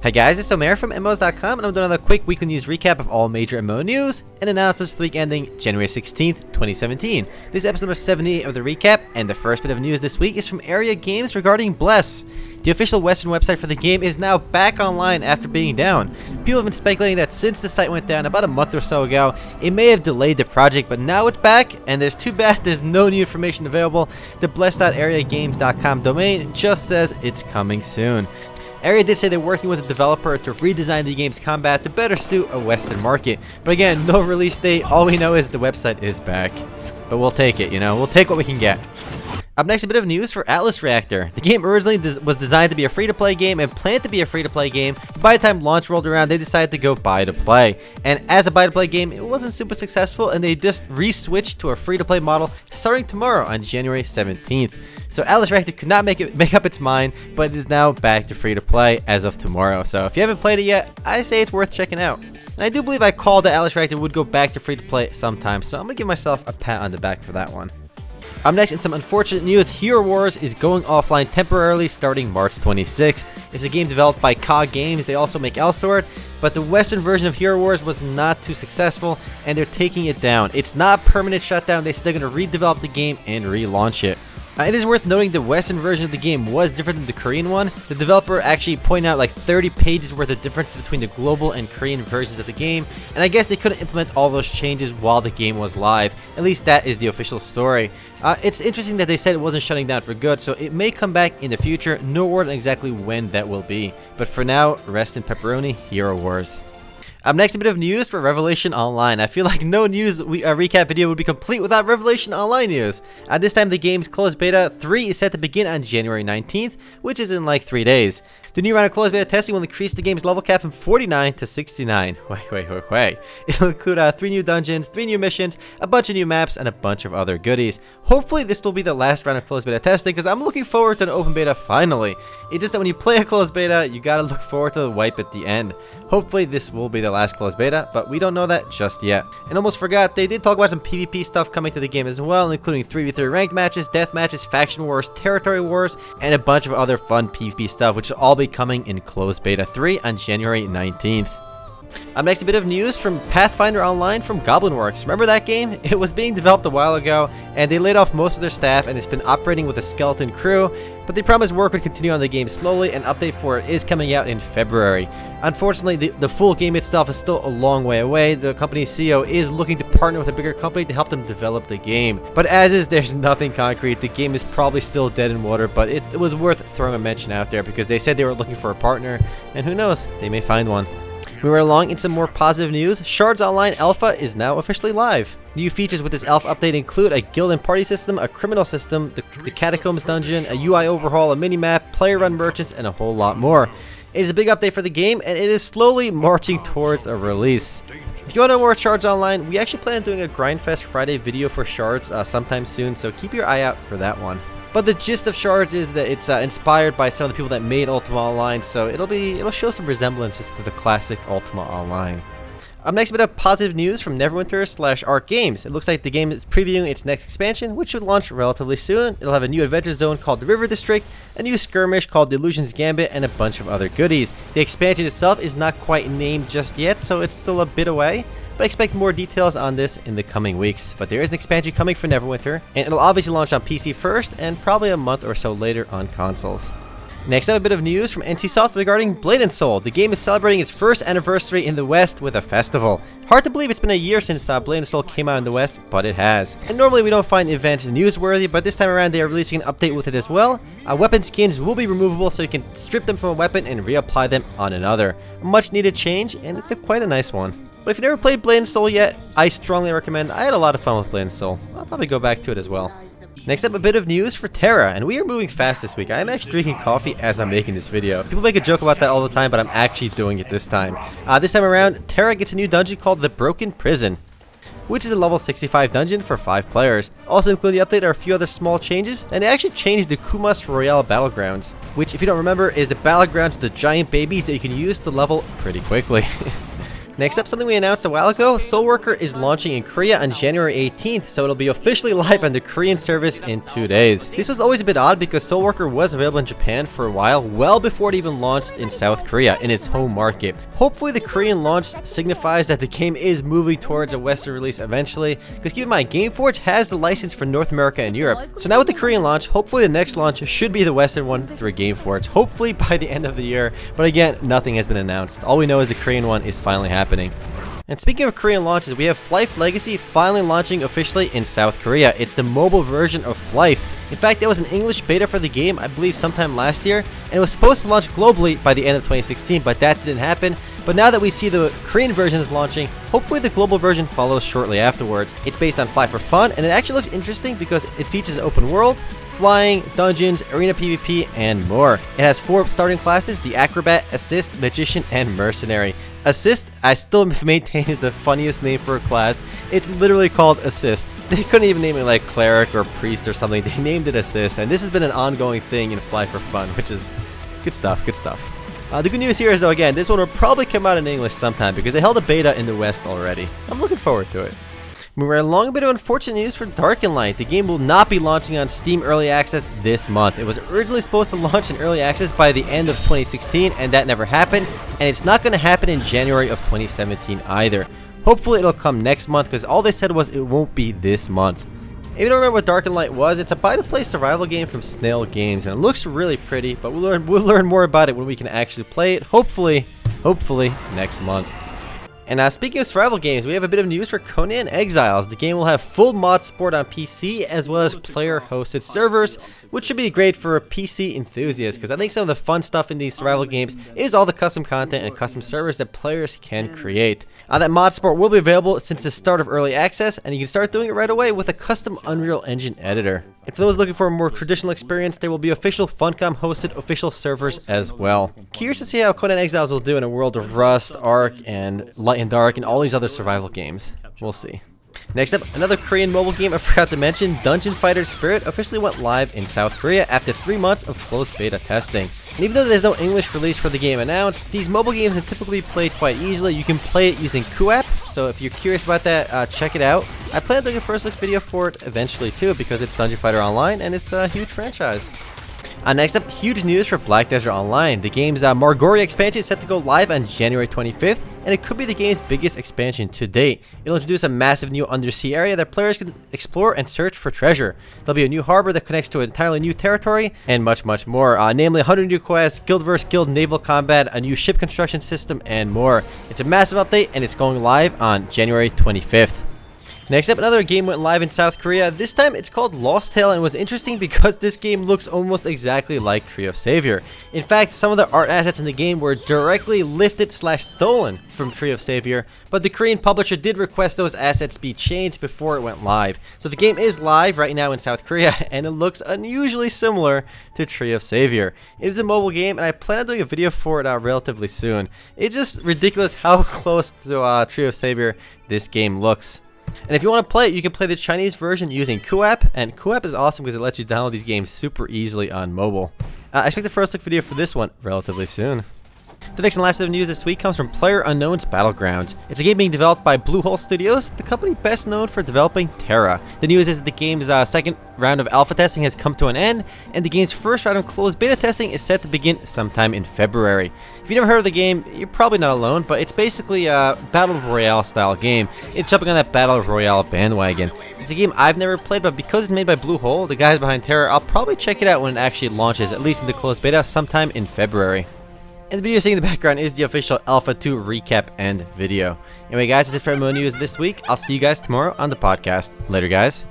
Hey guys, it's Omer from MMOs.com, and I'm doing another quick weekly news recap of all major MMO news and announcements for the week ending January 16th, 2017. This is episode number 78 of the recap, and the first bit of news this week is from Area Games regarding Bless. The official Western website for the game is now back online after being down. People have been speculating that since the site went down about a month or so ago, it may have delayed the project, but now it's back, and there's too bad there's no new information available. The bless.areagames.com domain just says it's coming soon. Area did say they're working with a developer to redesign the game's combat to better suit a Western market. But again, no release date. All we know is the website is back. But we'll take it, we'll take what we can get. Up next, a bit of news for Atlas Reactor. The game originally was designed to be a free-to-play game and planned to be a free-to-play game, but by the time launch rolled around, they decided to go buy-to-play. And as a buy-to-play game, it wasn't super successful, and they just re-switched to a free-to-play model starting tomorrow on January 17th. So Atlas Reactor could not make up its mind, but it is now back to free-to-play as of tomorrow. So if you haven't played it yet, I say it's worth checking out. And I do believe I called that Atlas Reactor would go back to free-to-play sometime, so I'm going to give myself a pat on the back for that one. Up next, in some unfortunate news, HeroWarz is going offline temporarily starting March 26th. It's a game developed by COG Games. They also make Elsword, but the Western version of HeroWarz was not too successful, and they're taking it down. It's not a permanent shutdown. They said they're going to redevelop the game and relaunch it. It is worth noting the Western version of the game was different than the Korean one. The developer actually pointed out like 30 pages worth of difference between the global and Korean versions of the game, and I guess they couldn't implement all those changes while the game was live. At least that is the official story. It's interesting that they said it wasn't shutting down for good, so it may come back in the future. No word on exactly when that will be. But for now, rest in pepperoni, HeroWarz. Up next, a bit of news for Revelation Online. I feel like no news recap video would be complete without Revelation Online news. This time, the game's closed beta 3 is set to begin on January 19th, which is in like 3 days. The new round of closed beta testing will increase the game's level cap from 49 to 69. Wait. It'll include 3 new dungeons, 3 new missions, a bunch of new maps, and a bunch of other goodies. Hopefully, this will be the last round of closed beta testing, because I'm looking forward to an open beta finally. It's just that when you play a closed beta, you gotta look forward to the wipe at the end. Hopefully, this will be the last closed beta, but we don't know that just yet. And almost forgot, they did talk about some PvP stuff coming to the game as well, including 3v3 ranked matches, death matches, faction wars, territory wars, and a bunch of other fun PvP stuff, which will all be coming in closed beta 3 on January 19th. Up next, a bit of news from Pathfinder Online from Goblinworks. Remember that game? It was being developed a while ago, and they laid off most of their staff, and it's been operating with a skeleton crew, but they promised work would continue on the game slowly. An update for it is coming out in February. Unfortunately, the full game itself is still a long way away. The company's CEO is looking to partner with a bigger company to help them develop the game. But as is, there's nothing concrete. The game is probably still dead in water, but it was worth throwing a mention out there because they said they were looking for a partner, and who knows, they may find one. Moving along in some more positive news, Shards Online Alpha is now officially live. New features with this Alpha update include a guild and party system, a criminal system, the Catacombs dungeon, a UI overhaul, a mini-map, player-run merchants, and a whole lot more. It is a big update for the game, and it is slowly marching towards a release. If you want to know more about Shards Online, we actually plan on doing a Grindfest Friday video for Shards sometime soon, so keep your eye out for that one. But the gist of Shards is that it's inspired by some of the people that made Ultima Online, so it'll show some resemblances to the classic Ultima Online. Up next, a bit of positive news from Neverwinter/Arc Games. It looks like the game is previewing its next expansion, which should launch relatively soon. It'll have a new adventure zone called the River District, a new skirmish called the Illusion's Gambit, and a bunch of other goodies. The expansion itself is not quite named just yet, so it's still a bit away, but expect more details on this in the coming weeks. But there is an expansion coming for Neverwinter, and it'll obviously launch on PC first, and probably a month or so later on consoles. Next up, a bit of news from NCSoft regarding Blade & Soul. The game is celebrating its first anniversary in the West with a festival. Hard to believe it's been a year since Blade & Soul came out in the West, but it has. And normally we don't find events newsworthy, but this time around they are releasing an update with it as well. Weapon skins will be removable, so you can strip them from a weapon and reapply them on another. A much needed change, and it's quite a nice one. But if you've never played Blade & Soul yet, I strongly recommend. I had a lot of fun with Blade & Soul. I'll probably go back to it as well. Next up, a bit of news for Tera, and we are moving fast this week. I am actually drinking coffee as I'm making this video. People make a joke about that all the time, but I'm actually doing it this time. This time around, Tera gets a new dungeon called the Broken Prison, which is a level 65 dungeon for 5 players. Also including the update are a few other small changes, and they actually changed the Kumas Royale Battlegrounds, which, if you don't remember, is the battlegrounds with the giant babies that you can use to level pretty quickly. Next up, something we announced a while ago, Soulworker is launching in Korea on January 18th, so it'll be officially live on the Korean service in 2 days. This was always a bit odd because Soulworker was available in Japan for a while, well before it even launched in South Korea, in its home market. Hopefully the Korean launch signifies that the game is moving towards a Western release eventually, because keep in mind, Gameforge has the license for North America and Europe. So now with the Korean launch, hopefully the next launch should be the Western one through Gameforge, hopefully by the end of the year, but again, nothing has been announced. All we know is the Korean one is finally happening. And speaking of Korean launches, we have Flyff Legacy finally launching officially in South Korea. It's the mobile version of Flyff. In fact, there was an English beta for the game, I believe sometime last year, and it was supposed to launch globally by the end of 2016, but that didn't happen. But now that we see the Korean version is launching, hopefully the global version follows shortly afterwards. It's based on Fly for Fun, and it actually looks interesting because it features an open world, flying, dungeons, arena PvP, and more. It has 4 starting classes: the Acrobat, Assist, Magician, and Mercenary. Assist, I still maintain, is the funniest name for a class. It's literally called Assist. They couldn't even name it like Cleric or Priest or something. They named it Assist, and this has been an ongoing thing in Fly for Fun, which is good stuff, good stuff. The good news here is, though, again, this one will probably come out in English sometime because they held a beta in the West already. I'm looking forward to it. Moving right along, a bit of unfortunate news for Darken Light. The game will not be launching on Steam Early Access this month. It was originally supposed to launch in Early Access by the end of 2016, and that never happened. And it's not going to happen in January of 2017 either. Hopefully it'll come next month, because all they said was it won't be this month. If you don't remember what Darken Light was, it's a buy-to-play survival game from Snail Games, and it looks really pretty, but we'll learn more about it when we can actually play it, hopefully next month. And speaking of survival games, we have a bit of news for Conan Exiles. The game will have full mod support on PC as well as player-hosted servers, which should be great for PC enthusiasts, because I think some of the fun stuff in these survival games is all the custom content and custom servers that players can create. That mod support will be available since the start of Early Access, and you can start doing it right away with a custom Unreal Engine editor. And for those looking for a more traditional experience, there will be official Funcom hosted official servers as well. Curious to see how Conan Exiles will do in a world of Rust, Ark, and Light and Dark, and all these other survival games. We'll see. Next up, another Korean mobile game I forgot to mention, Dungeon Fighter Spirit officially went live in South Korea after 3 months of closed beta testing. And even though there's no English release for the game announced, these mobile games can typically be played quite easily. You can play it using QApp, so if you're curious about that, check it out. I plan on doing a first look video for it eventually too, because it's Dungeon Fighter Online and it's a huge franchise. Next up, huge news for Black Desert Online. The game's Margoria expansion is set to go live on January 25th, and it could be the game's biggest expansion to date. It'll introduce a massive new undersea area that players can explore and search for treasure. There'll be a new harbor that connects to an entirely new territory, and much more. Namely 100 new quests, guild vs. guild naval combat, a new ship construction system, and more. It's a massive update, and it's going live on January 25th. Next up, another game went live in South Korea. This time it's called Lost Tale, and was interesting because this game looks almost exactly like Tree of Savior. In fact, some of the art assets in the game were directly lifted / stolen from Tree of Savior, but the Korean publisher did request those assets be changed before it went live. So the game is live right now in South Korea, and it looks unusually similar to Tree of Savior. It is a mobile game, and I plan on doing a video for it relatively soon. It's just ridiculous how close to Tree of Savior this game looks. And if you want to play it, you can play the Chinese version using QApp, and QApp is awesome because it lets you download these games super easily on mobile. I expect the first look video for this one relatively soon. The next and last bit of news this week comes from PlayerUnknowns Battleground. It's a game being developed by Bluehole Studios, the company best known for developing Tera. The news is that the game's second round of alpha testing has come to an end, and the game's first round of closed beta testing is set to begin sometime in February. If you've never heard of the game, you're probably not alone, but it's basically a Battle Royale style game. It's jumping on that Battle Royale bandwagon. It's a game I've never played, but because it's made by Bluehole, the guys behind Tera, I'll probably check it out when it actually launches, at least in the closed beta, sometime in February. And the video seeing in the background is the official Alpha 2 recap and video. Anyway guys, that's it for MMO news this week. I'll see you guys tomorrow on the podcast. Later guys.